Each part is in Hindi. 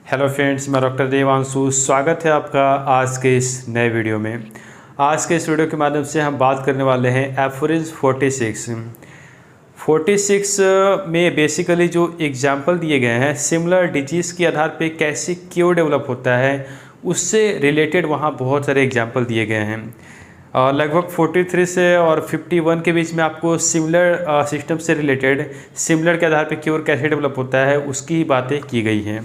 हेलो फ्रेंड्स, मैं डॉक्टर देवांशु। स्वागत है आपका आज के इस नए वीडियो में। आज के इस वीडियो के माध्यम से हम बात करने वाले हैं एफोरिज्म 46 में बेसिकली जो एग्जाम्पल दिए गए हैं सिमिलर डिजीज़ के आधार पे कैसे क्योर डेवलप होता है उससे रिलेटेड वहाँ बहुत सारे एग्जाम्पल दिए गए हैं। लगभग 43 से और 51 के बीच में आपको सिमिलर सिस्टम से रिलेटेड सिमिलर के आधार पे क्योर कैसे डेवलप होता है उसकी ही बातें की गई हैं।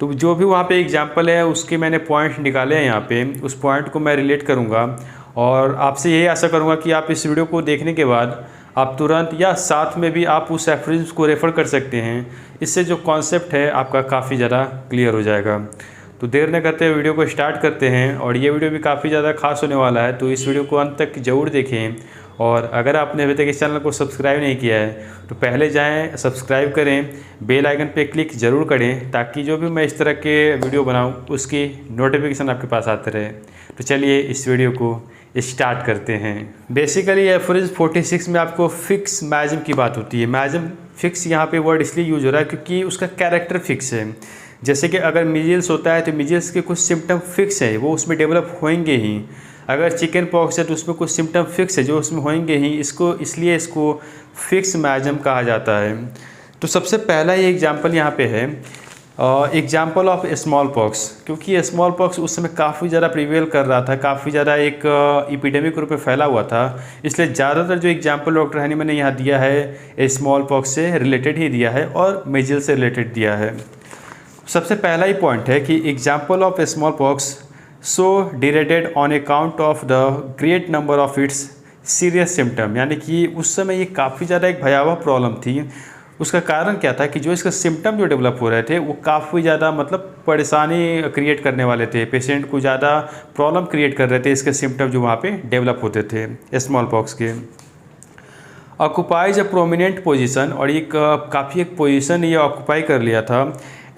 तो जो भी वहाँ पे एग्जाम्पल है उसके मैंने पॉइंट निकाले हैं यहाँ पे, उस पॉइंट को मैं रिलेट करूँगा और आपसे यही आशा करूँगा कि आप इस वीडियो को देखने के बाद आप तुरंत या साथ में भी आप उस एफोरिज्म को रेफ़र कर सकते हैं। इससे जो कॉन्सेप्ट है आपका काफ़ी ज़्यादा क्लियर हो जाएगा। तो देर न करते वीडियो को स्टार्ट करते हैं और ये वीडियो भी काफ़ी ज़्यादा खास होने वाला है, तो इस वीडियो को अंत तक ज़रूर देखें। और अगर आपने अभी तक इस चैनल को सब्सक्राइब नहीं किया है तो पहले जाएं, सब्सक्राइब करें, बेल आइकन पे क्लिक ज़रूर करें ताकि जो भी मैं इस तरह के वीडियो बनाऊं उसकी नोटिफिकेशन आपके पास आते रहे। तो चलिए इस वीडियो को स्टार्ट करते हैं। बेसिकली एफोरिज्म 46 में आपको फिक्स मैजम की बात होती है। मैजम फिक्स यहाँ पे वर्ड इसलिए यूज हो रहा है क्योंकि उसका कैरेक्टर फिक्स है। जैसे कि अगर मीजल्स होता है तो मीजल्स के कुछ सिम्टम फिक्स है, वो उसमें डेवलप होंगे ही। अगर चिकन पॉक्स है तो उसमें कुछ सिम्टम फिक्स है जो उसमें होंगे ही, इसलिए इसको फिक्स मैजम कहा जाता है। तो सबसे पहला ये एग्जांपल यहाँ पे है एग्जांपल ऑफ स्मॉल पॉक्स, क्योंकि स्मॉल पॉक्स उस समय काफ़ी ज़्यादा प्रिवेल कर रहा था, काफ़ी ज़्यादा एक इपिडेमिक रूप में फैला हुआ था। इसलिए ज़्यादातर जो एग्जांपल डॉक्टर हैनीमैन ने यहाँ दिया है स्मॉल पॉक्स से रिलेटेड ही दिया है और मेजल से रिलेटेड दिया है। सबसे पहला ही पॉइंट है कि example of small pox so derated on account of the great number of its serious symptom, यानी कि उस समय ये काफ़ी ज़्यादा एक भयावह प्रॉब्लम थी। उसका कारण क्या था कि जो इसका सिम्टम जो डेवलप हो रहे थे वो काफ़ी ज़्यादा परेशानी क्रिएट करने वाले थे, पेशेंट को ज़्यादा प्रॉब्लम क्रिएट कर रहे थे इसके सिम्टम जो वहाँ पे डेवलप होते थे स्मॉल पॉक्स के। ऑक्यूपाइज अ प्रोमिनेंट पोजीशन, और ये काफ़ी एक पोजीशन ये ऑक्यूपाई कर लिया था।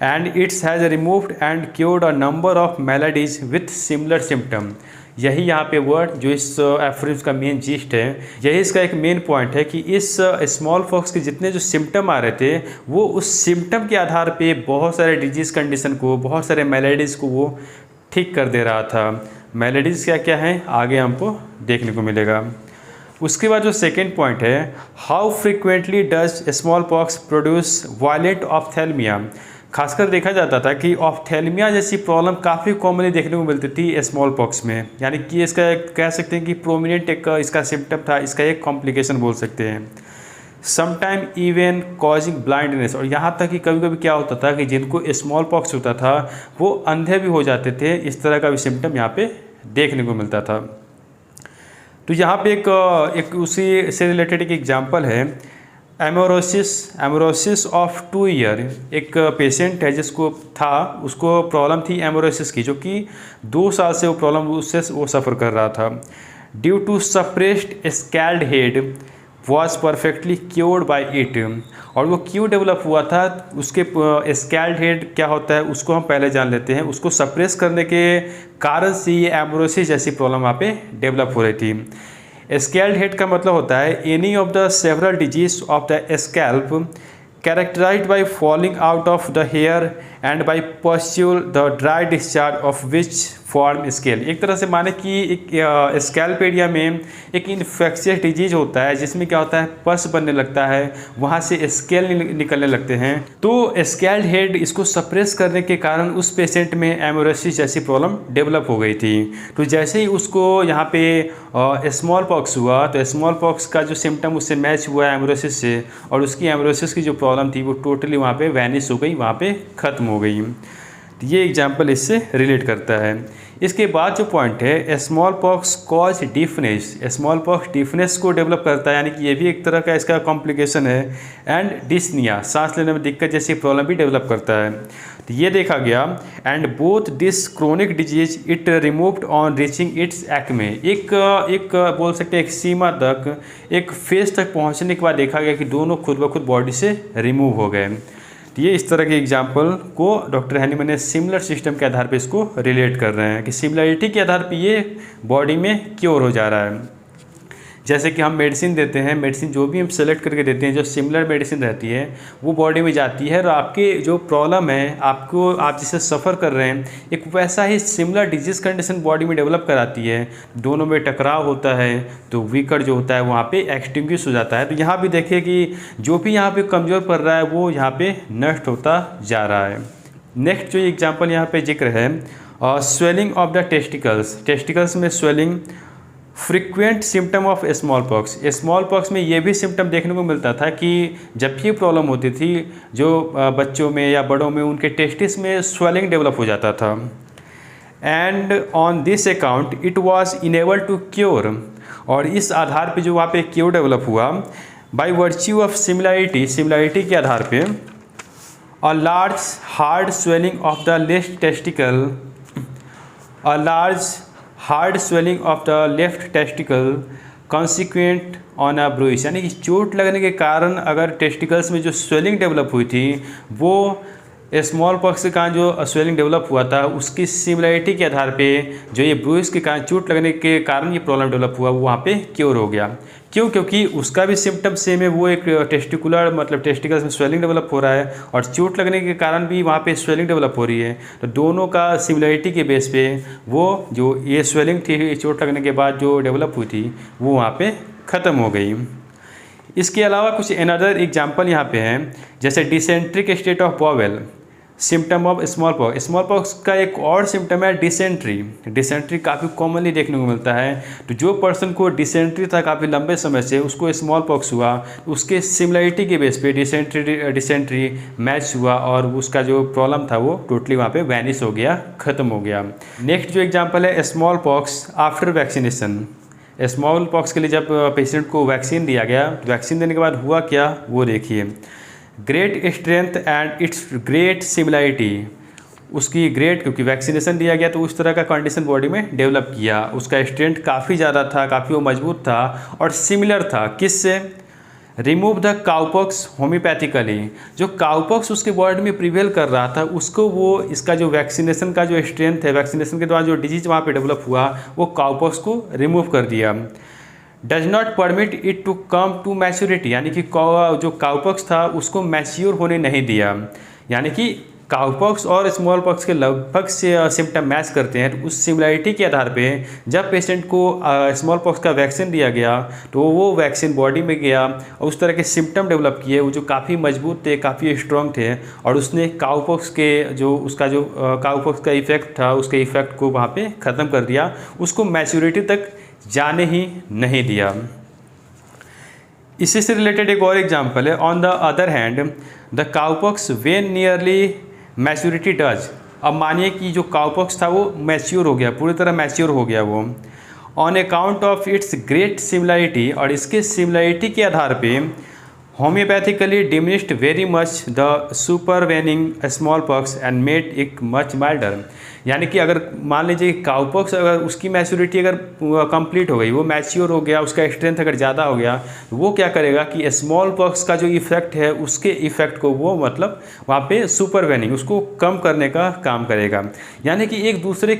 And it's has removed and cured a number of maladies with similar symptom. यही यहाँ पे वर्ड जो इस एफोरिज्म का मेन जिस्ट है, यही इसका एक मेन पॉइंट है कि इस स्मॉल पॉक्स के जितने जो सिम्टम आ रहे थे वो उस सिम्टम के आधार पे बहुत सारे डिजीज़ कंडीशन को, बहुत सारे मेलेडीज़ को वो ठीक कर दे रहा था। मेलेडीज़ क्या क्या हैं आगे हमको देखने को मिलेगा। उसके बाद जो सेकेंड पॉइंट है, how frequently does small pox produce violent ophthalmia. खासकर देखा जाता था कि ऑप्थेल्मिया जैसी प्रॉब्लम काफ़ी कॉमनली देखने को मिलती थी स्मॉल पॉक्स में, यानी कि इसका कह सकते हैं कि प्रोमिनेंट एक इसका सिम्टम था, इसका एक कॉम्प्लिकेशन बोल सकते हैं। समटाइम इवन कॉजिंग ब्लाइंडनेस, और यहाँ तक कि कभी कभी क्या होता था कि जिनको स्मॉल पॉक्स होता था वो अंधे भी हो जाते थे। इस तरह का भी सिम्टम यहाँ पे देखने को मिलता था। तो यहाँ पे एक उसी से रिलेटेड एक एग्जाम्पल है एमोरोसिस ऑफ 2 ईयर। एक पेशेंट है जिसको उसको प्रॉब्लम थी एमोरोसिस की, जो कि 2 साल से वो प्रॉब्लम उससे वो सफ़र कर रहा था। Due to suppressed scald head was perfectly cured by it. और वो क्यों डेवलप हुआ था, उसके स्कैल्ड हेड क्या होता है उसको हम पहले जान लेते हैं। उसको सप्रेस करने के कारण से ये एमोरोसिस जैसी प्रॉब्लम वहाँ पे डेवलप हो रही थी। स्कैल्ड हेड का मतलब होता है any of the several disease of the scalp characterised by falling out of the hair and by pustule the dry discharge of which form scale. एक तरह से माने कि एक स्कैल्प एरिया में एक इन्फेक्शियस डिजीज होता है जिसमें क्या होता है पस बनने लगता है, वहाँ से स्केल निकलने लगते हैं। तो स्कैल्ड हेड इसको सप्रेस करने के कारण उस पेशेंट में एमोरोसिस जैसी प्रॉब्लम डेवलप हो गई थी। तो जैसे ही उसको यहाँ पे स्मॉल पॉक्स हुआ तो स्मॉल पॉक्स का जो सिम्टम उससे मैच हुआ एमोरोसिस से, और उसकी एमोरोसिस की जो प्रॉब्लम थी वो टोटली वहाँ पे वैनिश हो गई, वहाँ पे ख़त्म हो गई। तो ये एग्जाम्पल इससे रिलेट करता है। इसके बाद जो पॉइंट है smallpox cause deafness. Smallpox deafness को डेवलप करता है, यानी कि ये भी एक तरह का इसका कॉम्प्लिकेशन है। एंड डिस्निया, सांस लेने में दिक्कत जैसी प्रॉब्लम भी डेवलप करता है। तो ये देखा गया। And both this chronic disease it removed on reaching it's Acme. एक बोल सकते हैं एक सीमा तक, एक फेज तक पहुँचने के बाद देखा गया कि दोनों खुद ब खुद बॉडी से रिमूव हो गए। तो ये इस तरह के एग्जाम्पल को डॉक्टर हैनीमैन ने सिमिलर सिस्टम के आधार पे इसको रिलेट कर रहे हैं कि सिमिलरिटी के आधार पे ये बॉडी में क्योर हो जा रहा है। जैसे कि हम मेडिसिन देते हैं, मेडिसिन जो भी हम सेलेक्ट करके देते हैं, जो सिमिलर मेडिसिन रहती है वो बॉडी में जाती है और आपके जो प्रॉब्लम है, आप जिससे सफ़र कर रहे हैं, एक वैसा ही सिमिलर डिजीज़ कंडीशन बॉडी में डेवलप कराती है। दोनों में टकराव होता है तो विकर जो होता है वहाँ पे एक्सटिंग्विश हो जाता है। तो यहाँ भी देखिए कि जो भी यहाँ पे कमज़ोर पड़ रहा है वो यहाँ पे नष्ट होता जा रहा है। नेक्स्ट जो एग्जांपल यहाँ पे जिक्र है, स्वेलिंग ऑफ द टेस्टिकल्स में swelling, frequent symptom of small pox में ये भी सिम्टम देखने को मिलता था कि जब भी प्रॉब्लम होती थी जो बच्चों में या बड़ों में, उनके टेस्टिस में स्वेलिंग डेवलप हो जाता था। And on this account it was enable to cure, और इस आधार पे जो वहाँ पे क्योर डेवलप हुआ बाई वर्च्यू ऑफ सिमिलैरिटी के आधार पे, a large hard swelling of the left testicle consequent on a bruise, यानी कि चोट लगने के कारण अगर टेस्टिकल्स में जो स्वेलिंग डेवलप हुई थी वो स्मॉल पॉक्स के कारण जो स्वेलिंग डेवलप हुआ था उसकी सिमिलैरिटी के आधार पे जो ये ब्रूइस के कारण, चोट लगने के कारण ये प्रॉब्लम डेवलप हुआ, वो वहाँ पे क्योर हो गया। क्यों? क्योंकि उसका भी सिम्टम सेम है, वो एक टेस्टिकुलर मतलब टेस्टिकल्स में स्वेलिंग डेवलप हो रहा है और चोट लगने के कारण भी वहाँ पे स्वेलिंग डेवलप हो रही है। तो दोनों का सिमिलैरिटी के बेस पे वो जो ये स्वेलिंग थी चोट लगने के बाद जो डेवलप हुई थी वो वहाँ पे ख़त्म हो गई। इसके अलावा कुछ अनदर एग्जाम्पल यहाँ पे हैं, जैसे dysenteric state of bowel, symptom of smallpox का एक और सिम्टम है डिसेंट्री काफ़ी कॉमनली देखने को मिलता है। तो जो पर्सन को डिसेंट्री था काफ़ी लंबे समय से, उसको स्मॉल पॉक्स हुआ, उसके सिमिलैरिटी के बेस पे डिसेंट्री मैच हुआ और उसका जो प्रॉब्लम था वो टोटली वहाँ पे वैनिश हो गया, ख़त्म हो गया। नेक्स्ट जो एग्जाम्पल है small pox after vaccination. Small pox के लिए जब पेशेंट को वैक्सीन दिया गया, वैक्सीन देने के बाद हुआ क्या वो देखिए, great strength and it's great similarity, उसकी ग्रेट, क्योंकि वैक्सीनेशन दिया गया तो उस तरह का कंडीशन बॉडी में डेवलप किया, उसका स्ट्रेंथ काफ़ी ज़्यादा था, काफ़ी वो मजबूत था और सिमिलर था किससे, रिमूव द काउपॉक्स होम्योपैथिकली, जो काउपॉक्स उसके बॉडी में प्रिवेल कर रहा था उसको वो इसका जो वैक्सीनेशन का जो स्ट्रेंथ है, वैक्सीनेशन के द्वारा जो डिजीज वहाँ पे डेवलप हुआ वो काउपॉक्स को रिमूव कर दिया। Does not permit it to come to maturity, यानी कि जो काउपॉक्स था उसको मैच्योर होने नहीं दिया, यानी कि काउपॉक्स और स्मॉल पॉक्स के लगभग से सिम्टम मैच करते हैं। तो उस सिमिलैरिटी के आधार पे जब पेशेंट को स्मॉल पॉक्स का वैक्सीन दिया गया तो वो वैक्सीन बॉडी में गया और उस तरह के सिम्टम डेवलप किए वो जो काफ़ी मजबूत थे, काफ़ी स्ट्रॉन्ग थे और उसने काउपॉक्स के जो उसका जो काउपॉक्स का इफेक्ट था उसके इफेक्ट को वहाँ पे ख़त्म कर दिया, उसको मैच्योरिटी तक जाने ही नहीं दिया। इसी से रिलेटेड एक और एग्जांपल है, on the other hand the cowpox when nearly maturity does, अब मानिए कि जो काउपॉक्स था वो मैच्योर हो गया, पूरी तरह मैच्योर हो गया वो, on account of its great similarity, और इसके सिमिलैरिटी के आधार पे homoeopathically diminished very much the supervening small pox and made it much milder, यानी कि अगर मान लीजिए काउपॉक्स अगर उसकी मैच्योरिटी अगर कंप्लीट हो गई, वो मैच्योर हो गया, उसका स्ट्रेंथ अगर ज़्यादा हो गया, तो वो क्या करेगा कि स्मॉल पॉक्स का जो इफेक्ट है उसके इफेक्ट को वो मतलब वहाँ पे सुपरवेनिंग उसको कम करने का काम करेगा, यानी कि एक दूसरे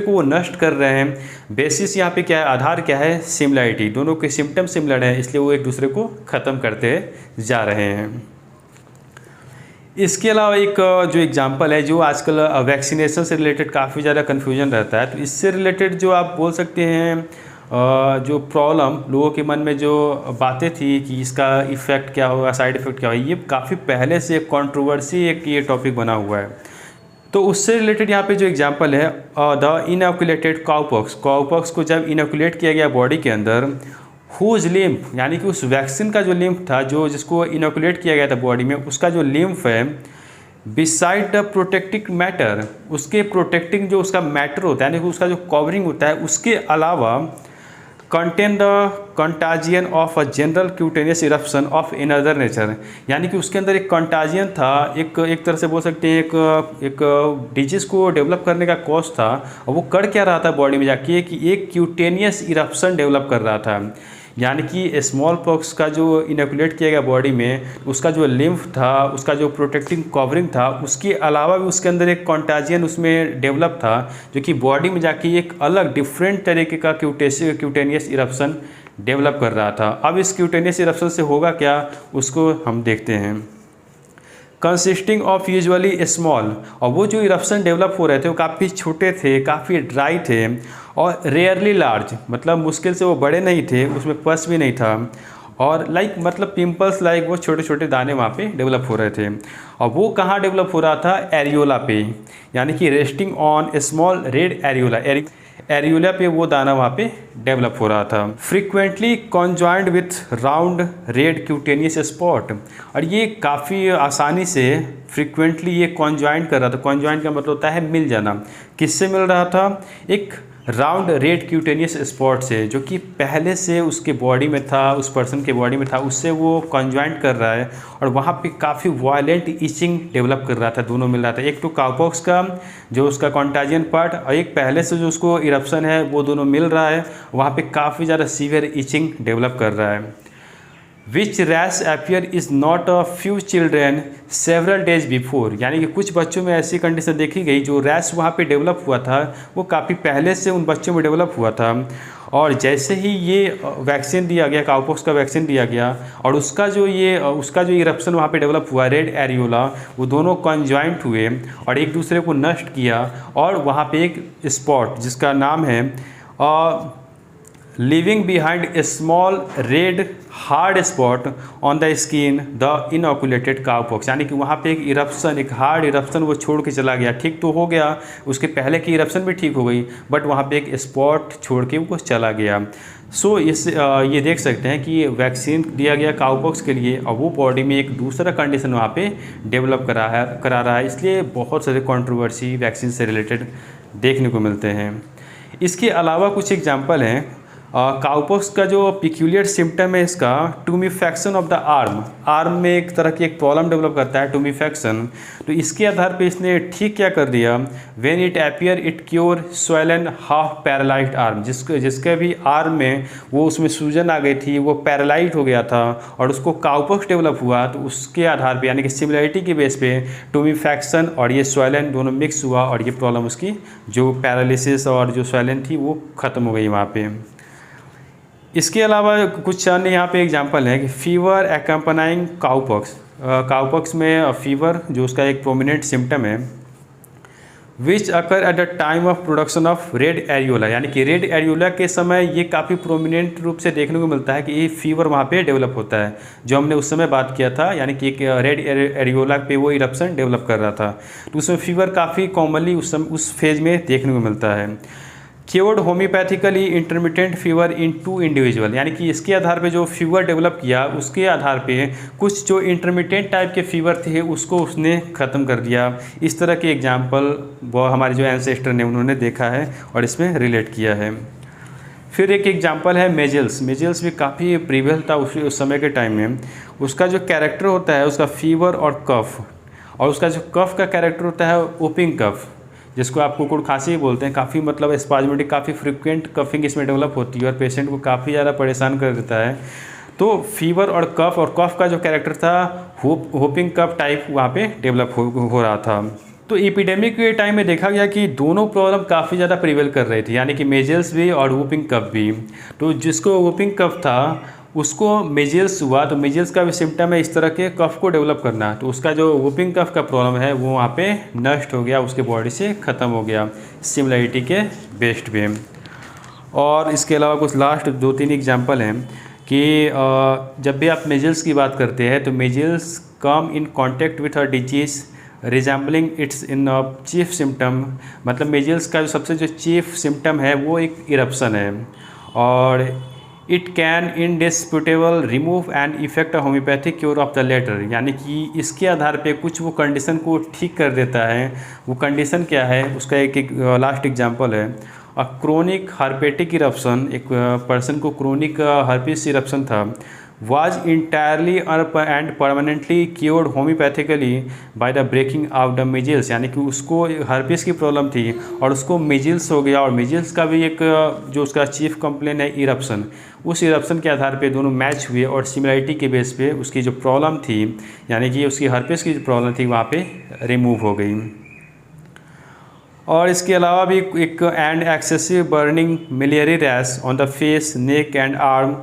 को वो नष्ट कर रहे हैं। बेसिस यहाँ पे क्या है, आधार क्या है, सिमिलैरिटी, दोनों के सिम्टम सिमिलर है इसलिए वो एक दूसरे को ख़त्म करते जा रहे हैं। इसके अलावा एक जो एग्जांपल है जो आजकल वैक्सीनेशन से रिलेटेड काफ़ी ज़्यादा कन्फ्यूजन रहता है, तो इससे रिलेटेड जो आप बोल सकते हैं जो प्रॉब्लम लोगों के मन में जो बातें थी कि इसका इफ़ेक्ट क्या होगा, साइड इफ़ेक्ट क्या होगा, ये काफ़ी पहले से एक कंट्रोवर्सी एक ये टॉपिक बना हुआ है। तो उससे रिलेटेड यहाँ पे जो एग्जांपल है द इनोकुलेटेड काउपॉक्स को जब इनोकुलेट किया गया बॉडी के अंदर, हुज लिम्फ, यानी कि उस वैक्सीन का जो लिम्फ था जो जिसको इनोकुलेट किया गया था बॉडी में, उसका जो लिम्फ है बिसाइड द प्रोटेक्टिव मैटर, उसके प्रोटेक्टिंग जो उसका मैटर होता है यानी कि उसका जो कवरिंग होता है उसके अलावा contain the contagion of a general cutaneous eruption of another nature, यानी कि उसके अंदर एक कंटाजियन था, एक तरह से बोल सकते हैं एक डिजीज़ को डेवलप करने का कॉज था, और वो कर क्या रहा था बॉडी में जाके कि एक क्यूटेनियस इरप्शन डेवलप कर रहा था, यानी कि स्मॉल पॉक्स का जो इनोकुलेट किया गया बॉडी में उसका जो लिम्फ था, उसका जो प्रोटेक्टिंग कवरिंग था, उसके अलावा भी उसके अंदर एक कंटाजियन उसमें डेवलप था जो कि बॉडी में जाके एक अलग डिफरेंट तरीके का क्यूटेनियस इरप्शन डेवलप कर रहा था। अब इस क्यूटेनियस इरप्शन से होगा क्या, उसको हम देखते हैं। कंसिस्टिंग ऑफ यूजुअली स्मॉल, और वो जो इरप्शन डेवलप हो रहे थे वो काफ़ी छोटे थे, काफ़ी ड्राई थे और रेयरली लार्ज, मतलब मुश्किल से वो बड़े नहीं थे, उसमें पस भी नहीं था, और मतलब पिंपल्स वो छोटे छोटे दाने वहाँ पे डेवलप हो रहे थे। और वो कहाँ डेवलप हो रहा था, एरियोला पे, यानी कि resting on small red areola, areola पे वो दाना वहाँ पे डेवलप हो रहा था। Frequently conjoined with round red cutaneous spot, और ये काफ़ी आसानी से फ्रीक्वेंटली ये कॉन्जॉइंट कर रहा था। कॉन्जॉइंट का मतलब होता है मिल जाना। किससे मिल रहा था, एक राउंड रेड क्यूटेनियस स्पॉट से, जो कि पहले से उसके बॉडी में था, उस पर्सन के बॉडी में था, उससे वो कॉन्जॉइंट कर रहा है और वहाँ पे काफ़ी वायलेंट इचिंग डेवलप कर रहा था। दोनों मिल रहा था, एक तो काउपॉक्स का जो उसका कॉन्टाजियन पार्ट और एक पहले से जो उसको इरप्शन है, वो दोनों मिल रहा है, वहाँ पे काफ़ी ज़्यादा सीवियर इचिंग डेवलप कर रहा है। Which rash appear is not a few children several days before, यानी कि कुछ बच्चों में ऐसी कंडीशन देखी गई जो रैश वहाँ पे डेवलप हुआ था वो काफ़ी पहले से उन बच्चों में डेवलप हुआ था, और जैसे ही ये वैक्सीन दिया गया, काउपॉक्स का वैक्सीन दिया गया और उसका जो इरप्शन वहाँ पे डेवलप हुआ रेड एरियोला, वो दोनों कॉन्जॉइंट हुए और एक दूसरे को नष्ट किया, और वहाँ पे एक स्पॉट जिसका नाम है leaving behind a small red hard spot on the skin the inoculated cowpox, यानी कि वहाँ पे एक इरप्शन, एक हार्ड इरप्शन वो छोड़ के चला गया। ठीक तो हो गया, उसके पहले की इरप्शन भी ठीक हो गई, बट वहाँ पे एक स्पॉट छोड़ के वो चला गया। सो ये देख सकते हैं कि वैक्सीन दिया गया काउपॉक्स के लिए और वो बॉडी में एक दूसरा कंडीशन वहाँ पे डेवलप करा रहा है, इसलिए बहुत सारे कंट्रोवर्सी वैक्सीन से रिलेटेड देखने को मिलते हैं। इसके अलावा कुछ एग्जाम्पल हैं। काउपॉक्स का जो पिक्यूलियर सिम्टम है इसका टूमिफैक्शन ऑफ द आर्म में एक तरह की एक प्रॉब्लम डेवलप करता है टूमिफैक्शन। तो इसके आधार पे इसने ठीक क्या कर दिया, when it appear it cure swollen half paralysed arm, जिसके भी आर्म में वो उसमें सूजन आ गई थी, वो पैरालाइज हो गया था और उसको काउपॉक्स डेवलप हुआ, तो उसके आधार पे यानी कि सिमिलरिटी के बेस पे टूमिफैक्शन और ये स्वेलन दोनों मिक्स हुआ और ये प्रॉब्लम उसकी जो पैरालिसिस और जो स्वेलन थी वो ख़त्म हो गई वहाँ पे। इसके अलावा कुछ अन्य यहाँ पे एग्जांपल है कि फीवर एक्म्पनाइंग काउपॉक्स, काउपॉक्स में फीवर जो उसका एक प्रोमिनेंट सिम्टम है, which occur at the time of production of red areola, यानी कि रेड एरियोला के समय ये काफ़ी प्रोमिनेंट रूप से देखने को मिलता है कि ये फीवर वहाँ पे डेवलप होता है, जो हमने उस समय बात किया था, यानी कि एक रेड एरियोला पे वो इरप्शन डेवलप कर रहा था, तो उसमें फीवर काफ़ी कॉमनली उस फेज में देखने को मिलता है। Cured homoeopathically intermittent fever in 2 individual, यानी कि इसके आधार पे जो फीवर डेवलप किया उसके आधार पे कुछ जो इंटरमिटेंट टाइप के फीवर थे उसको उसने ख़त्म कर दिया। इस तरह के एग्जांपल वो हमारे जो एंसेस्टर ने उन्होंने देखा है और इसमें रिलेट किया है। फिर एक एग्जांपल है मेजल्स भी काफ़ी प्रीवियल था उस समय के टाइम में। उसका जो कैरेक्टर होता है उसका फीवर और कफ, और उसका जो कफ का कैरेक्टर होता है ओपिंग कफ, जिसको आप कुकुड़ खांसी बोलते हैं। काफ़ी मतलब स्पाज्मेटिक, काफ़ी फ्रिक्वेंट कफिंग इसमें डेवलप होती है और पेशेंट को काफ़ी ज़्यादा परेशान कर देता है। तो फीवर और कफ का जो कैरेक्टर था होपिंग कफ टाइप वहाँ पे डेवलप हो रहा था। तो एपिडेमिक के टाइम में देखा गया कि दोनों प्रॉब्लम काफ़ी ज़्यादा प्रिवेल कर रही थी, यानी कि मेजल्स भी और वुपिंग कफ भी। तो जिसको वुपिंग कफ था उसको मेजल्स हुआ, तो मेजल्स का भी सिम्टम है इस तरह के कफ को डेवलप करना, तो उसका जो वुपिंग कफ का प्रॉब्लम है वो वहाँ पे नष्ट हो गया, उसके बॉडी से ख़त्म हो गया सिमिलरिटी के बेस्ड पे। और इसके अलावा कुछ लास्ट 2-3 एग्जांपल हैं कि जब भी आप मेजल्स की बात करते हैं तो measles come in contact with a disease resembling it's in chief symptom, मतलब मेजल्स का जो सबसे जो चीफ सिम्टम है वो एक इरप्शन है, और it can indisputable remove and effect a homoeopathic cure of the latter, यानी कि इसके आधार पे कुछ वो कंडीशन को ठीक कर देता है। वो कंडीशन क्या है, उसका एक लास्ट एग्जांपल है अ क्रोनिक हार्पेटिक इरप्शन। एक पर्सन को क्रोनिक हर्पिस इरप्शन था, was entirely and permanently cured homeopathically by the breaking of the measles, यानी कि उसको हर्पिस की प्रॉब्लम थी और उसको मेजल्स हो गया, और मेजल्स का भी एक जो उसका चीफ कंप्लेन है इरप्शन, उस इरप्शन के आधार पे दोनों मैच हुए और सिमिलरिटी के बेस पे उसकी जो प्रॉब्लम थी यानी कि उसकी हर्पिस की जो प्रॉब्लम थी वहाँ पे रिमूव हो गई। और इसके अलावा भी एक and excessive burning miliary rash on the face, neck and arm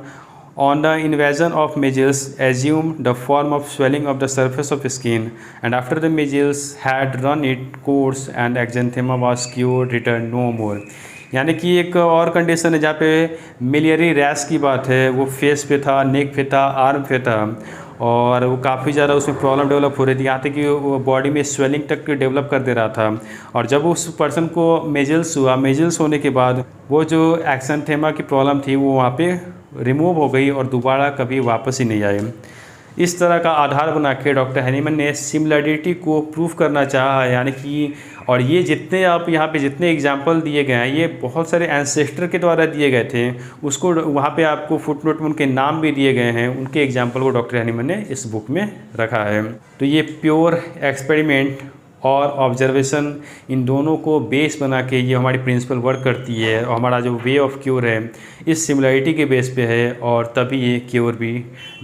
on the invasion of measles assumed the form of swelling of the surface of skin, and after the measles had run its course and exanthema was cured returned no more। यानी कि एक और कंडीशन है जहाँ पे मिलियरी रैश की बात है, वो फेस पे था, नेक पे था, आर्म पे था, और वो काफ़ी ज़्यादा उसमें प्रॉब्लम डेवलप हो रही थी, यहाँ तक कि वो बॉडी में स्वेलिंग तक डेवलप कर दे रहा था। और जब उस पर्सन को मेजल्स हुआ, मेजल्स होने के बाद वो जो एक्सैंथेमा की प्रॉब्लम थी वो वहाँ पे रिमूव हो गई और दोबारा कभी वापस ही नहीं आई। इस तरह का आधार बना के डॉक्टर हैनीमैन ने सिमिलरिटी को प्रूव करना चाहा, यानी कि और ये जितने आप यहाँ पे जितने एग्जाम्पल दिए गए हैं ये बहुत सारे एंसेस्टर के द्वारा दिए गए थे, उसको वहाँ पे आपको फुटनोट में उनके नाम भी दिए गए हैं, उनके एग्जाम्पल को डॉक्टर हैनीमैन ने इस बुक में रखा है। तो ये प्योर एक्सपेरिमेंट और ऑब्जर्वेशन इन दोनों को बेस बना के ये हमारी प्रिंसिपल वर्क करती है, और हमारा जो वे ऑफ क्योर है इस सिमिलरिटी के बेस पे है, और तभी ये क्योर भी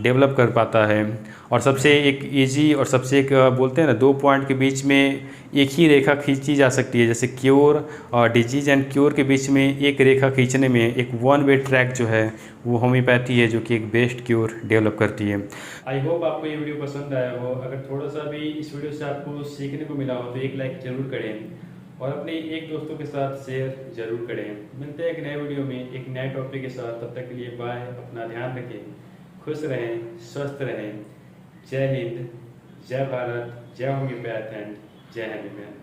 डेवलप कर पाता है। और सबसे एक इजी और सबसे एक बोलते हैं ना, दो पॉइंट के बीच में एक ही रेखा खींची जा सकती है, जैसे क्योर और डिजीज एंड क्योर के बीच में एक रेखा खींचने में एक वन वे ट्रैक जो है वो होम्योपैथी है, जो कि एक बेस्ट क्योर डेवलप करती है। आई होप आपको ये वीडियो पसंद आया हो। अगर थोड़ा सा भी इस वीडियो से आपको सीखने को मिला हो तो एक लाइक ज़रूर करें और अपने एक दोस्तों के साथ शेयर ज़रूर करें। मिलते हैं एक नए वीडियो में एक नए टॉपिक के साथ, तब तक के लिए बाय। अपना ध्यान रखें, खुश रहें, स्वस्थ रहें। जय हिंद, जय भारत, जय होम्योपैथ एंड जय हैनीमैन।